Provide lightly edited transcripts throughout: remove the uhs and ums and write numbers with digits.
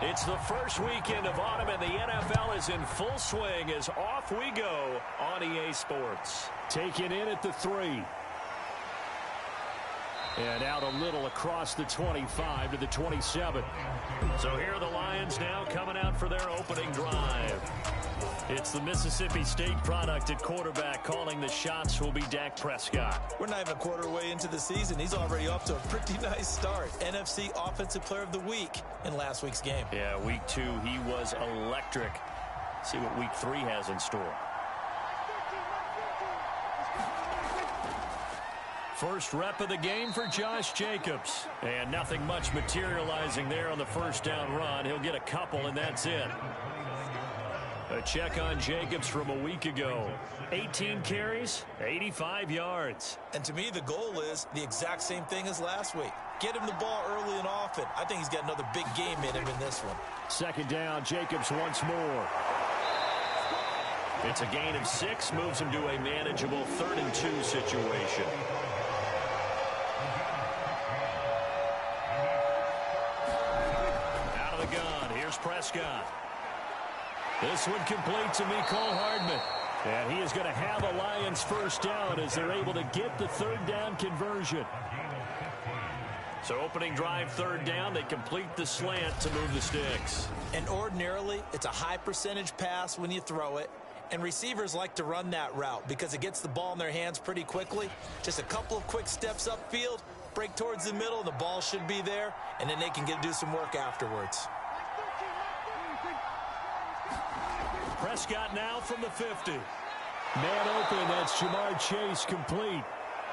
It's the first weekend of autumn, and the NFL is in full swing as off we go on EA Sports. Taken in at the 3. And out a little across the 25 to the 27. So here are the Lions now coming out for their opening drive. It's the Mississippi State product at quarterback. Calling the shots will be Dak Prescott. We're not even a quarter way into the season. He's already off to a pretty nice start. NFC Offensive Player of the Week in last week's game. Yeah, week 2, he was electric. See what week 3 has in store. First rep of the game for Josh Jacobs. And nothing much materializing there on the first down run. He'll get a couple, and that's it. A check on Jacobs from a week ago. 18 carries, 85 yards. And to me, the goal is the exact same thing as last week. Get him the ball early and often. I think he's got another big game in him in this one. Second down, Jacobs once more. It's a gain of 6, moves him to a manageable 3rd and 2 situation. Out of the gun, here's Prescott. This one complete to Mecole Hardman. And he is going to have a Lions first down as they're able to get the 3rd down conversion. So opening drive 3rd down, they complete the slant to move the sticks. And ordinarily, it's a high percentage pass when you throw it. And receivers like to run that route because it gets the ball in their hands pretty quickly. Just a couple of quick steps upfield, break towards the middle, the ball should be there, and then they can do some work afterwards. Prescott now from the 50. Man open, that's Ja'Marr Chase complete.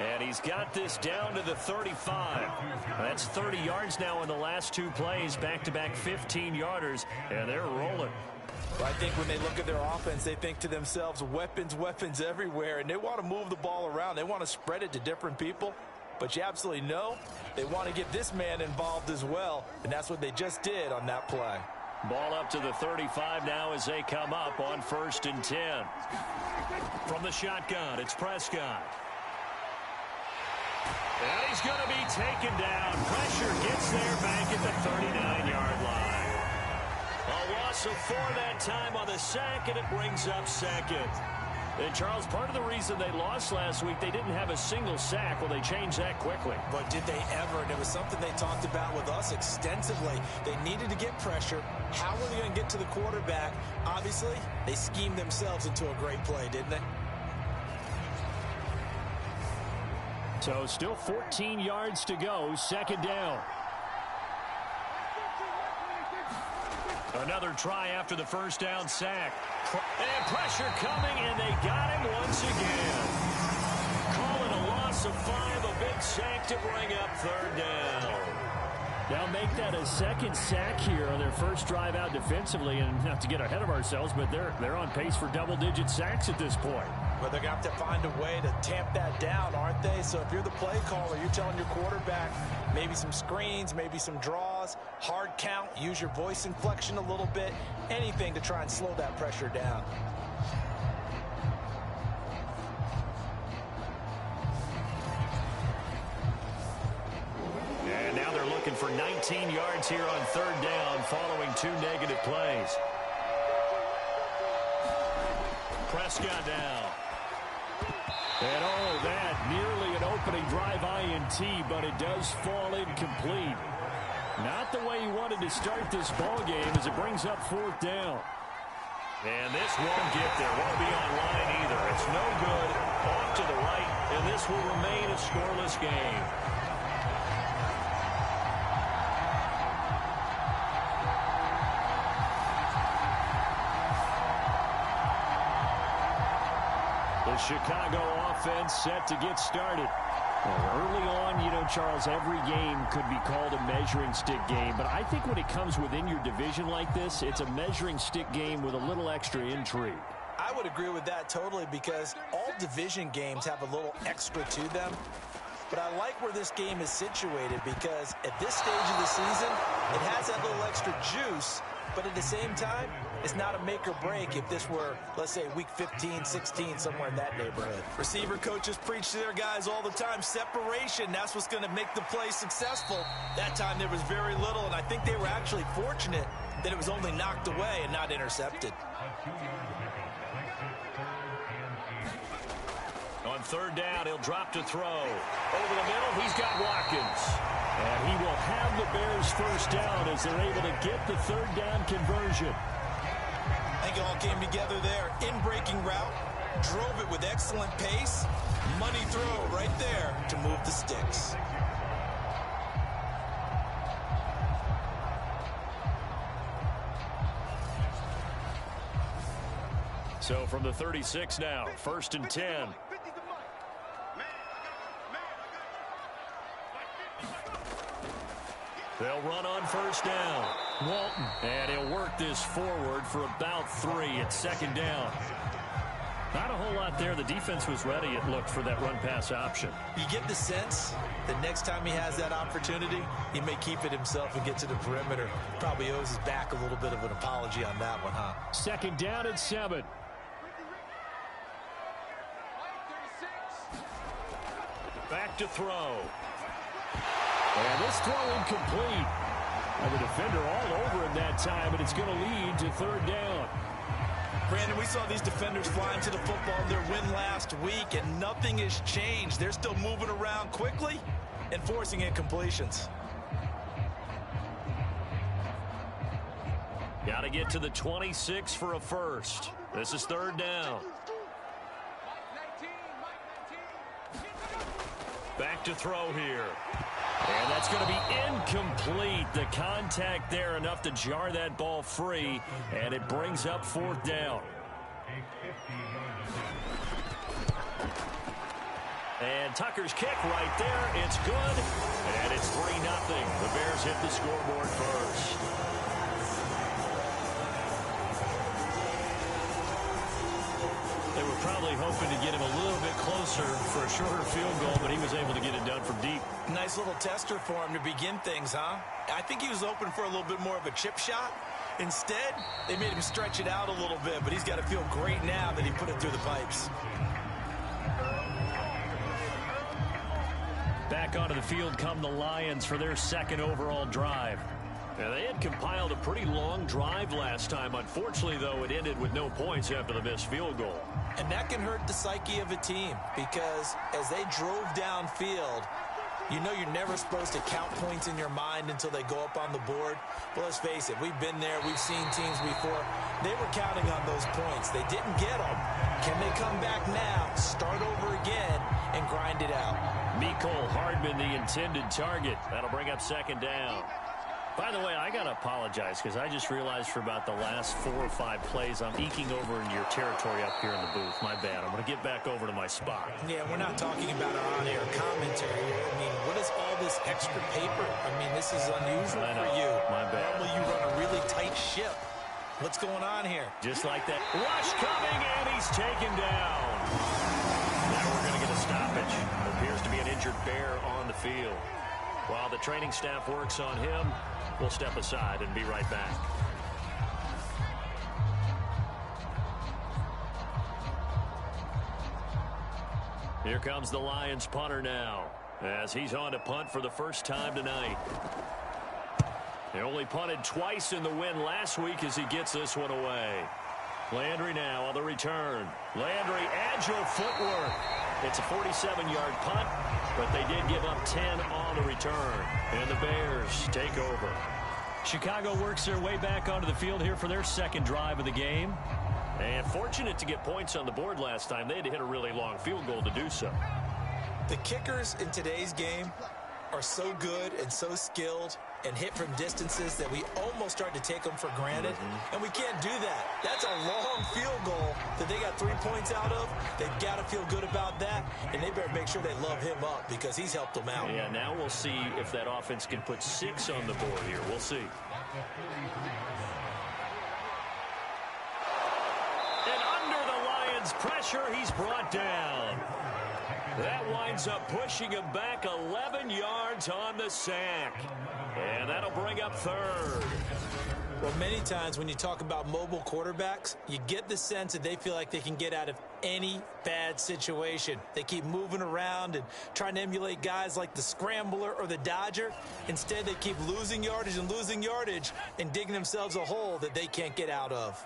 And he's got this down to the 35. That's 30 yards now in the last 2 plays, back-to-back 15-yarders, and they're rolling. Well, I think when they look at their offense, they think to themselves, weapons, weapons everywhere, and they want to move the ball around. They want to spread it to different people. But you absolutely know they want to get this man involved as well, and that's what they just did on that play. Ball up to the 35 now as they come up on 1st and 10. From the shotgun, it's Prescott. And he's going to be taken down. Pressure gets there back at the 39-yard line. A loss of 4 that time on the sack, and it brings up 2nd. And, Charles, part of the reason they lost last week, they didn't have a single sack. Well, they changed that quickly. But did they ever? And it was something they talked about with us extensively. They needed to get pressure. How were they going to get to the quarterback? Obviously, they schemed themselves into a great play, didn't they? So still 14 yards to go, 2nd down. Another try after the first down sack. And pressure coming, and they got him once again. Call it a loss of 5, a big sack to bring up 3rd down. Now make that a 2nd sack here on their first drive out defensively, and not to get ahead of ourselves, but they're on pace for double-digit sacks at this point. Well, they're going to have to find a way to tamp that down, aren't they? So if you're the play caller, you're telling your quarterback maybe some screens, maybe some draws, hard count, use your voice inflection a little bit, anything to try and slow that pressure down. And now they're looking for 19 yards here on 3rd down following 2 negative plays. Prescott down. And all of that, nearly an opening drive INT, but it does fall incomplete. Not the way he wanted to start this ball game as it brings up 4th down. And this won't get there. Won't be online either. It's no good. Off to the right, and this will remain a scoreless game. The Chicago offense set to get started. Well, early on, you know, Charles, every game could be called a measuring stick game. But I think when it comes within your division like this, it's a measuring stick game with a little extra intrigue. I would agree with that totally because all division games have a little extra to them. But I like where this game is situated because at this stage of the season, it has that little extra juice. But at the same time, it's not a make or break if this were, let's say, week 15, 16, somewhere in that neighborhood. Receiver coaches preach to their guys all the time. Separation, that's what's going to make the play successful. That time there was very little, and I think they were actually fortunate that it was only knocked away and not intercepted. On third down, he'll drop to throw. Over the middle, he's got Watkins. And he will have the Bears first down as they're able to get the third down conversion. I think it all came together there. In-breaking route, drove it with excellent pace. Money throw right there to move the sticks. So from the 36 now, 1st and 10. They'll run on first down. Walton. And he'll work this forward for about 3 at 2nd down. Not a whole lot there. The defense was ready, it looked, for that run-pass option. You get the sense that next time he has that opportunity, he may keep it himself and get to the perimeter. Probably owes his back a little bit of an apology on that one, huh? 2nd down and 7. Back to throw. And this throw incomplete. And the defender all over him that time, and it's going to lead to 3rd down. Brandon, we saw these defenders flying to the football in their win last week, and nothing has changed. They're still moving around quickly and forcing incompletions. Got to get to the 26 for a first. This is 3rd down. Back to throw here. And that's going to be incomplete. The contact there enough to jar that ball free, and it brings up 4th down. And Tucker's kick right there. It's good, and it's 3-0. The Bears hit the scoreboard first. They were probably hoping to get him a little bit closer for a shorter field goal, but he was able to get it done from deep. Nice little tester for him to begin things, huh? I think he was open for a little bit more of a chip shot. Instead, they made him stretch it out a little bit, but he's got to feel great now that he put it through the pipes. Back onto the field come the Lions for their 2nd overall drive. Now, they had compiled a pretty long drive last time. Unfortunately, though, it ended with no points after the missed field goal. And that can hurt the psyche of a team because as they drove downfield, you know you're never supposed to count points in your mind until they go up on the board. But let's face it, we've been there. We've seen teams before. They were counting on those points. They didn't get them. Can they come back now, start over again, and grind it out? Mecole Hardman, the intended target. That'll bring up 2nd down. By the way, I got to apologize because I just realized for about the last 4 or 5 plays, I'm eking over into your territory up here in the booth. My bad. I'm going to get back over to my spot. Yeah, we're not talking about our on-air commentary here. I mean, what is all this extra paper? I mean, this is unusual for you. My bad. Normally you run a really tight ship. What's going on here? Just like that. Rush coming, and he's taken down. Now we're going to get a stoppage. There appears to be an injured Bear on the field. While the training staff works on him, we'll step aside and be right back. Here comes the Lions punter now, as he's on to punt for the first time tonight. They only punted twice in the win last week as he gets this one away. Landry now on the return. Landry, agile footwork. It's a 47-yard punt, but they did give up 10 on the return. And the Bears take over. Chicago works their way back onto the field here for their 2nd drive of the game. And fortunate to get points on the board last time. They had to hit a really long field goal to do so. The kickers in today's game are so good and so skilled and hit from distances that we almost start to take them for granted. And we can't do that. That's a long field goal that they got 3 points out of. They've got to feel good about that, and they better make sure they love him up because he's helped them out. Yeah, now we'll see if that offense can put 6 on the board here. We'll see. And under the Lions' pressure, he's brought down. That winds up pushing him back 11 yards on the sack. And that'll bring up 3rd. Well, many times when you talk about mobile quarterbacks, you get the sense that they feel like they can get out of any bad situation. They keep moving around and trying to emulate guys like the Scrambler or the Dodger. Instead, they keep losing yardage and digging themselves a hole that they can't get out of.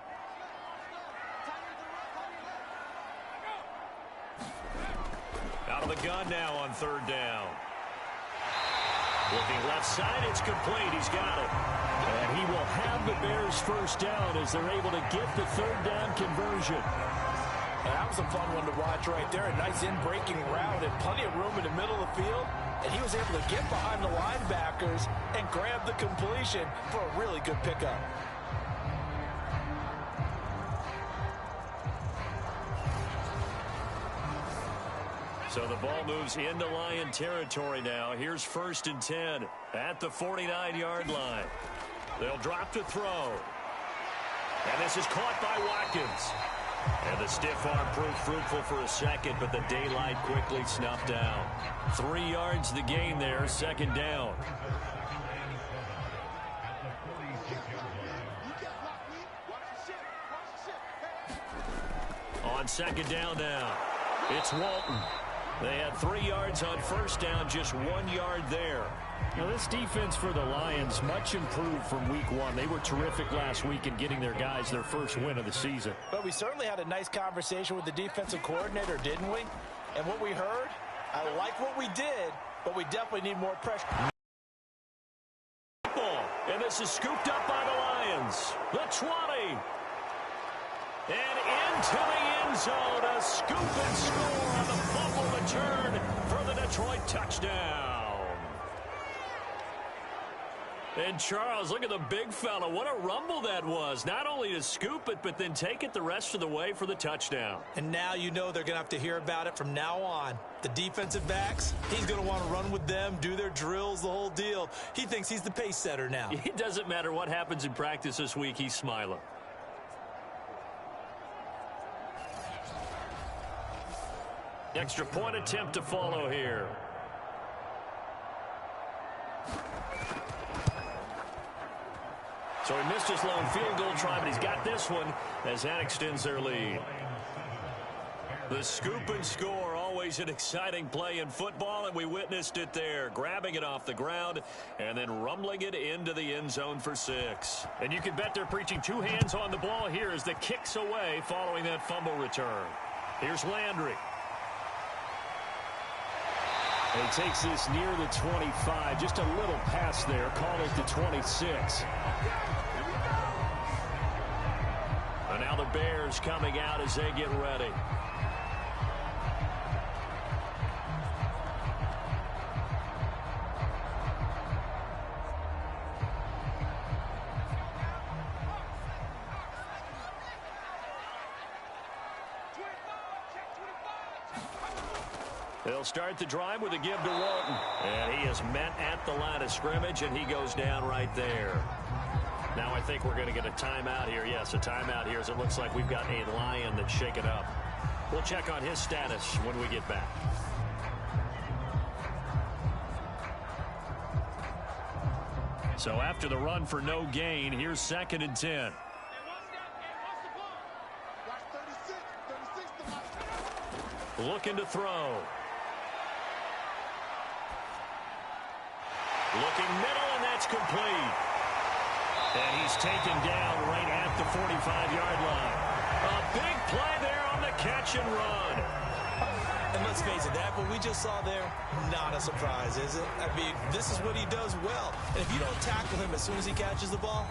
Out of the gun now on third down. Looking left side, it's complete. He's got it. And he will have the Bears first down as they're able to get the third down conversion. And that was a fun one to watch right there. A nice in-breaking route and plenty of room in the middle of the field. And he was able to get behind the linebackers and grab the completion for a really good pickup. So the ball moves into Lion territory now. Here's 1st and 10 at the 49-yard line. They'll drop to throw. And this is caught by Watkins. And the stiff arm proved fruitful for a second, but the daylight quickly snuffed down. 3 yards the gain there, 2nd down. On 2nd down now, it's Walton. They had 3 yards on 1st down, just 1 yard there. Now, this defense for the Lions, much improved from week 1. They were terrific last week in getting their guys their first win of the season. But we certainly had a nice conversation with the defensive coordinator, didn't we? And what we heard, I like what we did, but we definitely need more pressure. And this is scooped up by the Lions. The 20. And into the end zone, a scoop and score on the fumble return for the Detroit touchdown. And Charles, look at the big fella. What a rumble that was. Not only to scoop it, but then take it the rest of the way for the touchdown. And now you know they're going to have to hear about it from now on. The defensive backs, he's going to want to run with them, do their drills, the whole deal. He thinks he's the pace setter now. It doesn't matter what happens in practice this week. He's smiling. Extra point attempt to follow here. So he missed his lone field goal try, but he's got this one as that extends their lead. The scoop and score, always an exciting play in football, and we witnessed it there. Grabbing it off the ground and then rumbling it into the end zone for 6. And you can bet they're preaching 2 hands on the ball here as the kick's away following that fumble return. Here's Landry. And he takes this near the 25. Just a little pass there. Call it the 26. And now the Bears coming out as they get ready. They'll start the drive with a give to Walton. And he is met at the line of scrimmage, and he goes down right there. Now I think we're going to get a timeout here. Yes, a timeout here as it looks like we've got a Lion that's shaken up. We'll check on his status when we get back. So after the run for no gain, here's 2nd and 10. Looking to throw. Looking middle, and that's complete. And he's taken down right at the 45-yard line. A big play there on the catch and run. And let's face it, that what we just saw there, not a surprise, is it? I mean, this is what he does well. And if you don't tackle him as soon as he catches the ball,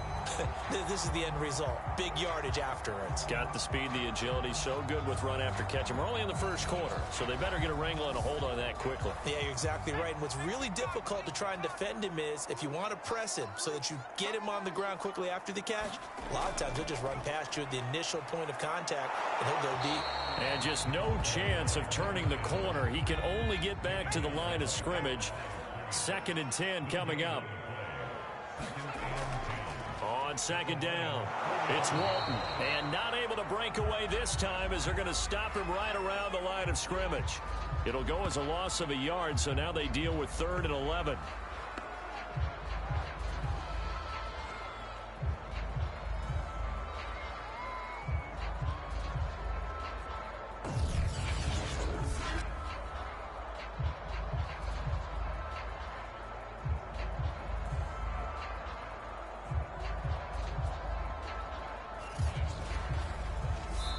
this is the end result. Big yardage after it. Got the speed, the agility, so good with run after catch. And we're only in the 1st quarter, so they better get a wrangle and a hold on that quickly. Yeah, you're exactly right. And what's really difficult to try and defend him is if you want to press him so that you get him on the ground quickly after the catch, a lot of times he'll just run past you at the initial point of contact, and he'll go deep. And just no chance of turning the corner. He can only get back to the line of scrimmage. 2nd and 10 coming up. On 2nd down, it's Walton. And not able to break away this time as they're going to stop him right around the line of scrimmage. It'll go as a loss of a yard, so now they deal with 3rd and 11.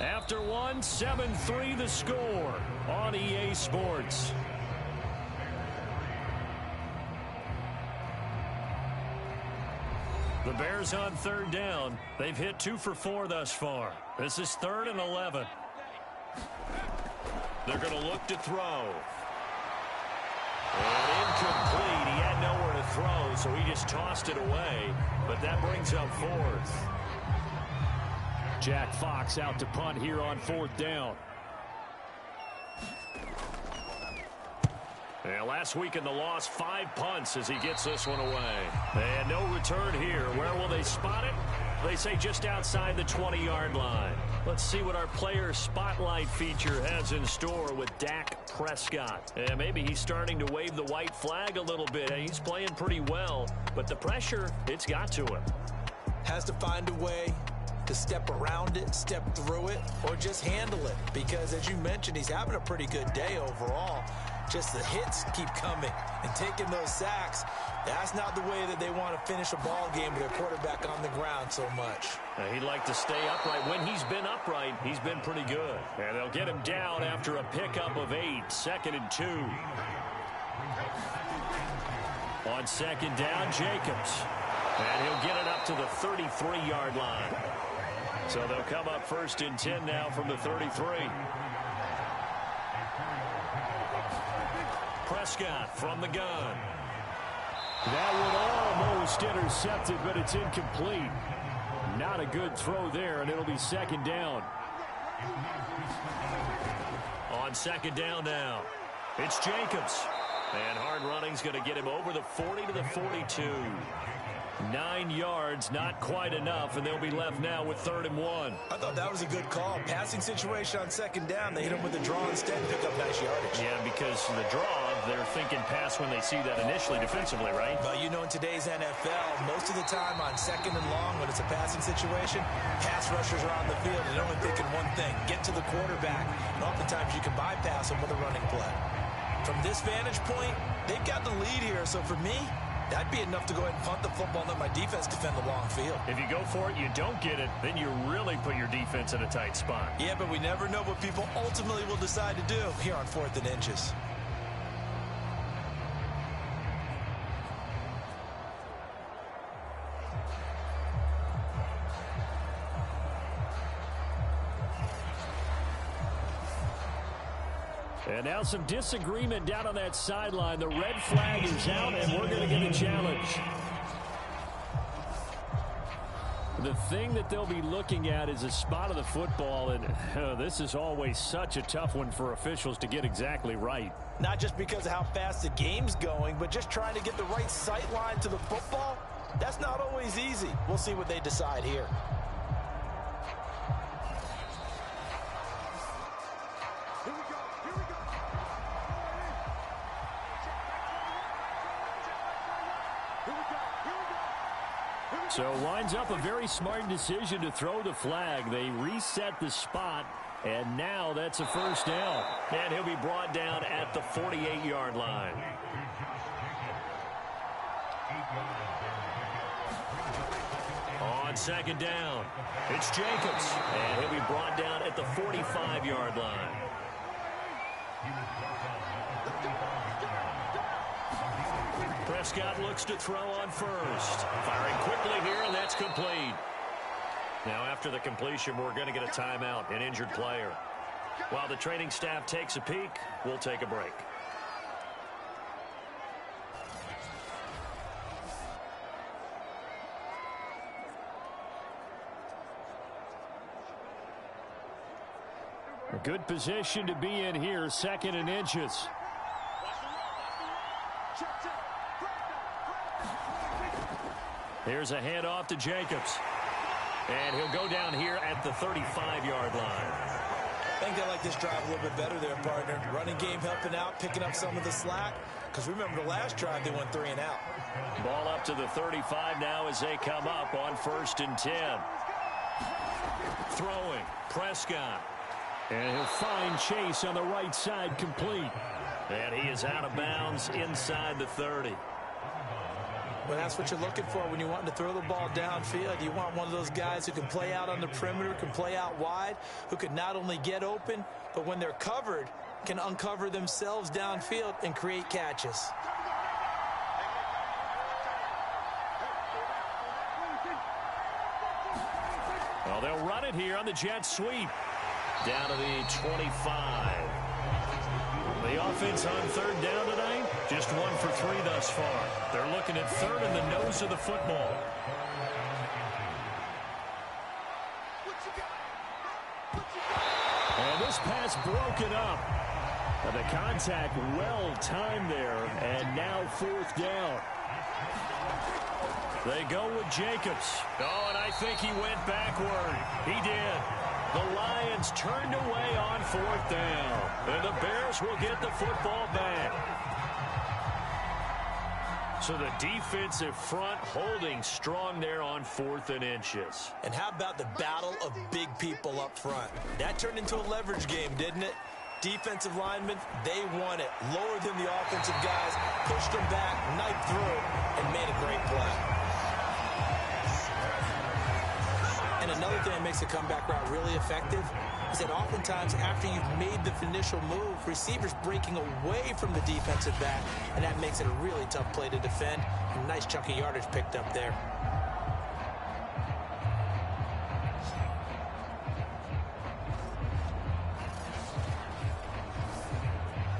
After one, 7-3 the score on EA Sports. The Bears on third down. They've hit 2 for 4 thus far. This is 3rd and 11. They're going to look to throw. And incomplete. He had nowhere to throw, so he just tossed it away. But that brings up 4th. Jack Fox out to punt here on 4th down. And last week in the loss, 5 punts as he gets this one away. And no return here. Where will they spot it? They say just outside the 20-yard line. Let's see what our player spotlight feature has in store with Dak Prescott. And maybe he's starting to wave the white flag a little bit. He's playing pretty well, but the pressure, it's got to him. Has to find a way to step around it, step through it, or just handle it. Because as you mentioned, he's having a pretty good day overall. Just the hits keep coming and taking those sacks. That's not the way that they want to finish a ball game with their quarterback on the ground so much. He'd like to stay upright. When he's been upright, he's been pretty good. And they'll get him down after a pickup of 8, 2nd and 2. On 2nd down, Jacobs. And he'll get it up to the 33-yard line. So they'll come up 1st and 10 now from the 33. Prescott from the gun. That one almost intercepted, but it's incomplete. Not a good throw there, and it'll be 2nd down. On 2nd down now, it's Jacobs. And hard running's going to get him over the 40 to the 42. 9 yards, not quite enough, and they'll be left now with 3rd and 1. I thought that was a good call. Passing situation on 2nd down. They hit him with a draw instead and pick up nice yardage. Yeah, because the draw, they're thinking pass when they see that initially defensively, right? But you know, in today's NFL, most of the time on 2nd and long, when it's a passing situation, pass rushers are on the field and they're only thinking one thing, get to the quarterback. And oftentimes you can bypass them with a running play. From this vantage point, they've got the lead here, so for me, that'd be enough to go ahead and punt the football and let my defense defend the long field. If you go for it, you don't get it, then you really put your defense in a tight spot. Yeah, but we never know what people ultimately will decide to do here on 4th and inches. And now some disagreement down on that sideline. The red flag is out, and we're going to get a challenge. The thing that they'll be looking at is a spot of the football, and this is always such a tough one for officials to get exactly right. Not just because of how fast the game's going, but just trying to get the right sight line to the football. That's not always easy. We'll see what they decide here. So winds up a very smart decision to throw the flag. They reset the spot, and now that's a 1st down. And he'll be brought down at the 48-yard line. On 2nd down, it's Jacobs, and he'll be brought down at the 45-yard line. Prescott looks to throw on 1st. Firing quickly here, and that's complete. Now, after the completion, we're going to get a timeout, an injured player. While the training staff takes a peek, we'll take a break. A good position to be in here, 2nd and inches. Here's a handoff to Jacobs. And he'll go down here at the 35-yard line. I think they like this drive a little bit better there, partner. Running game helping out, picking up some of the slack. Because remember, the last drive, they went 3 and out. Ball up to the 35 now as they come up on 1st and 10. Throwing, Prescott. And he'll find Chase on the right side, complete. And he is out of bounds inside the 30. Well, that's what you're looking for when you want to throw the ball downfield. You want one of those guys who can play out on the perimeter, can play out wide, who can not only get open, but when they're covered, can uncover themselves downfield and create catches. Well, they'll run it here on the jet sweep. Down to the 25. The offense on third down tonight, just 1 for 3 thus far. They're looking at third in the nose of the football. And this pass broken up. And the contact well timed there, and now 4th down. They go with Jacobs. Oh, and I think he went backward. He did. The Lions turned away on 4th down. And the Bears will get the football back. So the defensive front holding strong there on 4th and inches. And how about the battle of big people up front? That turned into a leverage game, didn't it? Defensive linemen, they won it. Lower than the offensive guys, pushed them back, knifed through, and made a great play. And another thing that makes a comeback route really effective is that oftentimes after you've made the initial move, receivers breaking away from the defensive back, and that makes it a really tough play to defend. A nice chunk of yardage picked up there.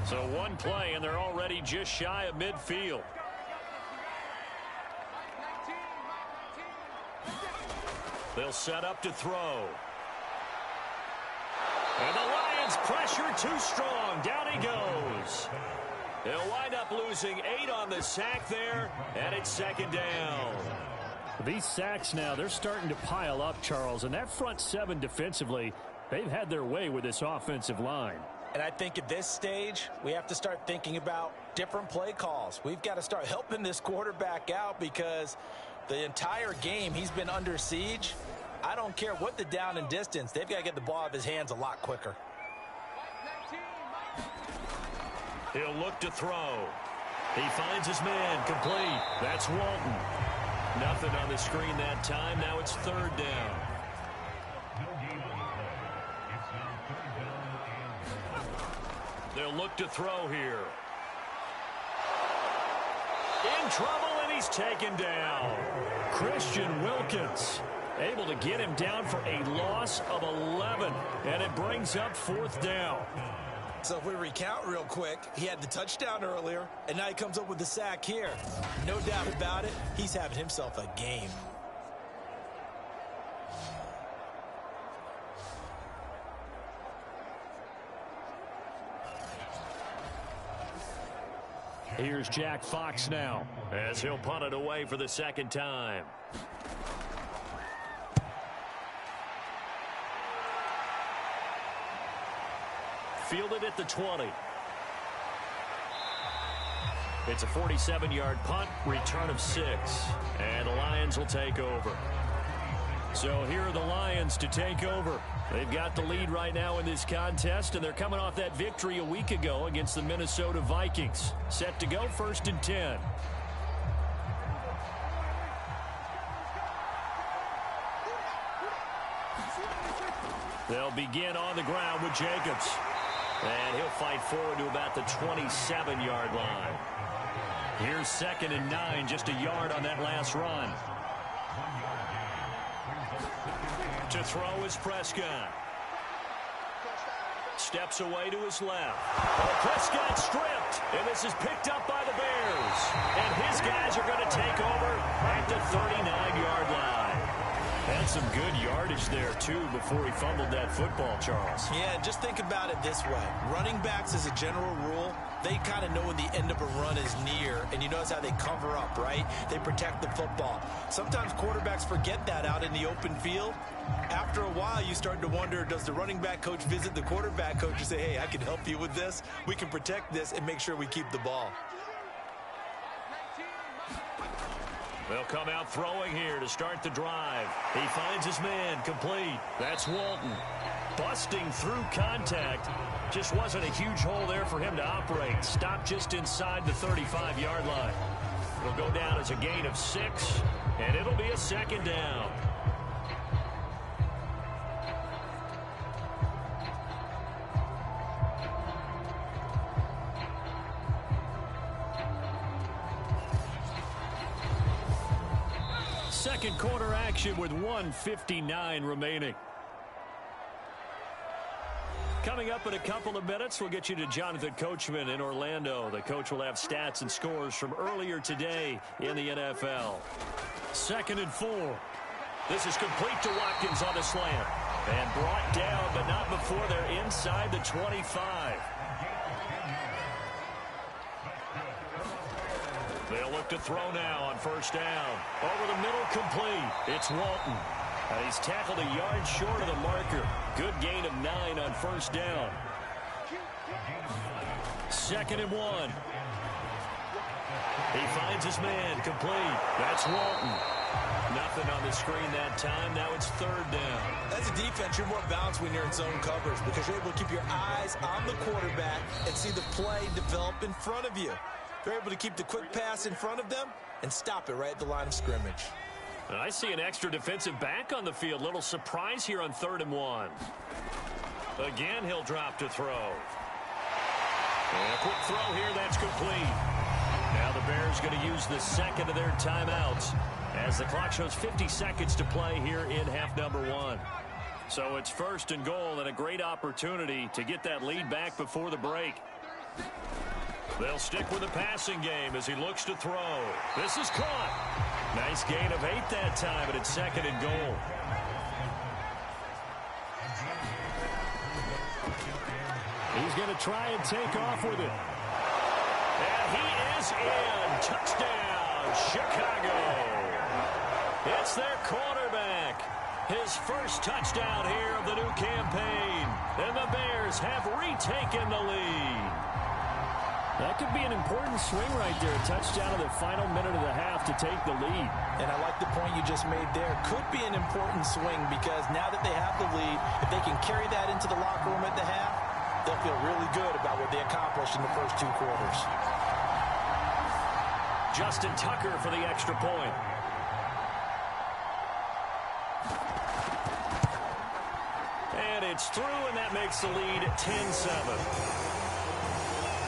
So one play, and they're already just shy of midfield. They'll set up to throw. And the Lions pressure too strong. Down he goes. They'll wind up losing 8 on the sack there, and it's 2nd down. These sacks now, they're starting to pile up, Charles, and that front 7 defensively, they've had their way with this offensive line. And I think at this stage, we have to start thinking about different play calls. We've got to start helping this quarterback out because the entire game he's been under siege. I don't care what the down and distance. They've got to get the ball out of his hands a lot quicker. He'll look to throw. He finds his man complete. That's Walton. Nothing on the screen that time. Now it's 3rd down. They'll look to throw here. In trouble, and he's taken down. Christian Wilkins able to get him down for a loss of 11, and it brings up 4th down. So if we recount real quick, he had the touchdown earlier, and now he comes up with the sack here. No doubt about it, he's having himself a game. Here's Jack Fox now, as he'll punt it away for the 2nd time. Fielded at the 20. It's a 47-yard punt, return of 6. And the Lions will take over. So here are the Lions to take over. They've got the lead right now in this contest, and they're coming off that victory a week ago against the Minnesota Vikings. Set to go 1st and 10. They'll begin on the ground with Jacobs. And he'll fight forward to about the 27-yard line. Here's 2nd and 9, just a yard on that last run. To throw is Prescott. Steps away to his left. Oh, Prescott stripped, and this is picked up by the Bears. And his guys are going to take over at the 39-yard line. Had some good yardage there, too, before he fumbled that football, Charles. Yeah, just think about it this way. Running backs, as a general rule, they kind of know when the end of a run is near, and you notice how they cover up, right? They protect the football. Sometimes quarterbacks forget that out in the open field. After a while, you start to wonder, does the running back coach visit the quarterback coach and say, hey, I can help you with this. We can protect this and make sure we keep the ball. They'll come out throwing here to start the drive. He finds his man complete. That's Walton. Busting through contact. Just wasn't a huge hole there for him to operate. Stopped just inside the 35-yard line. It'll go down as a gain of 6, and it'll be a second down. Second quarter action with 1:59 remaining. Coming up in a couple of minutes, we'll get you to Jonathan Coachman in Orlando. The coach will have stats and scores from earlier today in the NFL. 2nd and 4. This is complete to Watkins on the slant. And brought down, but not before they're inside the 25. They'll look to throw now on 1st down. Over the middle, complete. It's Walton. And he's tackled a yard short of the marker. Good gain of 9 on 1st down. 2nd and 1. He finds his man, complete. That's Walton. Nothing on the screen that time. Now it's 3rd down. As a defense, you're more balanced when you're in zone coverage because you're able to keep your eyes on the quarterback and see the play develop in front of you. They're able to keep the quick pass in front of them and stop it right at the line of scrimmage. And I see an extra defensive back on the field. Little surprise here on 3rd and 1. Again, he'll drop to throw. And a quick throw here. That's complete. Now the Bears going to use the 2nd of their timeouts as the clock shows 50 seconds to play here in half number 1. So it's 1st and goal and a great opportunity to get that lead back before the break. They'll stick with the passing game as he looks to throw. This is caught. Nice gain of 8 that time, and it's 2nd and goal. He's going to try and take off with it. And he is in. Touchdown, Chicago. It's their quarterback. His first touchdown here of the new campaign. And the Bears have retaken the lead. That could be an important swing right there. A touchdown in the final minute of the half to take the lead. And I like the point you just made there. Could be an important swing because now that they have the lead, if they can carry that into the locker room at the half, they'll feel really good about what they accomplished in the first 2 quarters. Justin Tucker for the extra point. And it's through, and that makes the lead 10-7.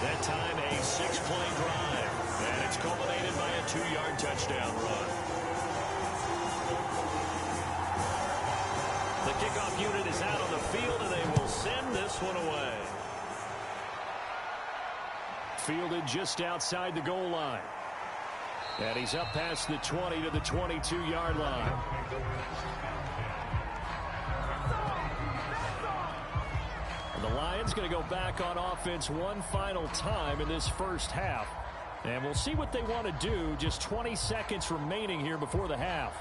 That time a 6-play drive, and it's culminated by a 2-yard touchdown run. The kickoff unit is out on the field, and they will send this one away. Fielded just outside the goal line. And he's up past the 20 to the 22-yard line. The Lions going to go back on offense one final time in this first half. And we'll see what they want to do. Just 20 seconds remaining here before the half.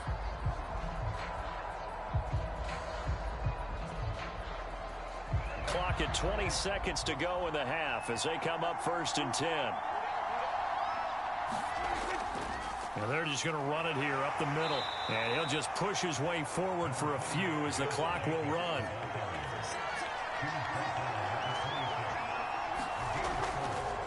Clock at 20 seconds to go in the half as they come up 1st and 10. And they're just going to run it here up the middle. And he'll just push his way forward for a few as the clock will run.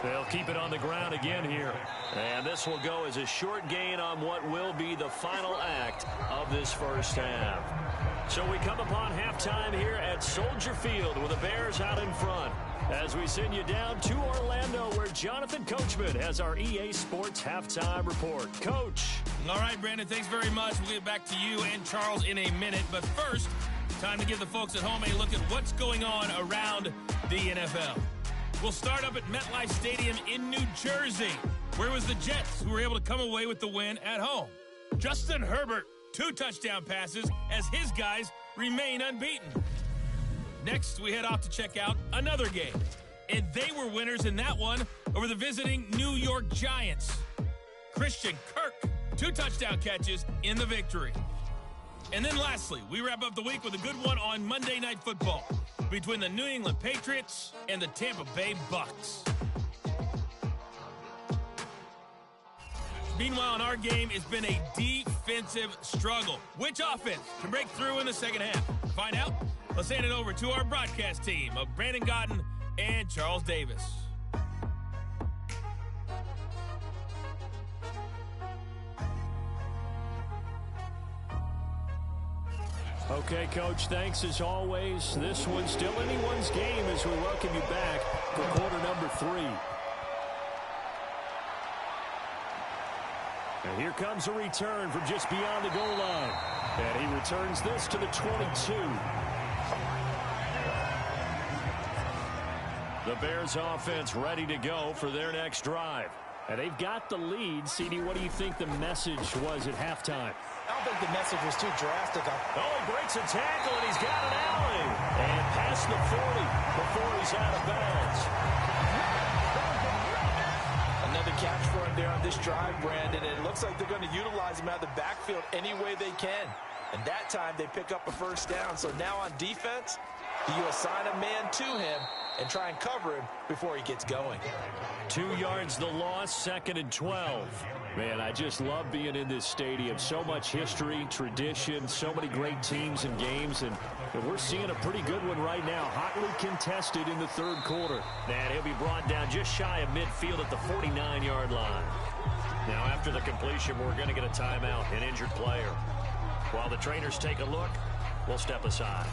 They'll keep it on the ground again here. And this will go as a short gain on what will be the final act of this first half. So we come upon halftime here at Soldier Field with the Bears out in front. As we send you down to Orlando where Jonathan Coachman has our EA Sports Halftime Report. Coach. All right, Brandon, thanks very much. We'll get back to you and Charles in a minute. But first, time to give the folks at home a look at what's going on around the NFL. We'll start up at MetLife Stadium in New Jersey, where it was the Jets who were able to come away with the win at home. Justin Herbert, 2 touchdown passes as his guys remain unbeaten. Next, we head off to check out another game, and they were winners in that one over the visiting New York Giants. Christian Kirk, 2 touchdown catches in the victory. And then lastly, we wrap up the week with a good one on Monday Night Football between the New England Patriots and the Tampa Bay Bucks. Meanwhile, in our game, it's been a defensive struggle. Which offense can break through in the second half? To find out, let's hand it over to our broadcast team of Brandon Gaudin and Charles Davis. Okay, Coach, thanks as always. This one's still anyone's game as we welcome you back for quarter number 3. And here comes a return from just beyond the goal line. And he returns this to the 22. The Bears offense ready to go for their next drive. And they've got the lead. CD, what do you think the message was at halftime? I don't think the message was too drastic. Oh, he breaks a tackle, and he's got an alley. And past the 40 before he's out of bounds. Another catch for him there on this drive, Brandon. And it looks like they're going to utilize him out of the backfield any way they can. And that time they pick up a first down. So now on defense, do you assign a man to him and try and cover him before he gets going? 2 yards the loss, 2nd and 12. Man, I just love being in this stadium. So much history, tradition, so many great teams and games, and we're seeing a pretty good one right now. Hotly contested in the third quarter. And he'll be brought down just shy of midfield at the 49-yard line. Now, after the completion, we're going to get a timeout, an injured player. While the trainers take a look, we'll step aside.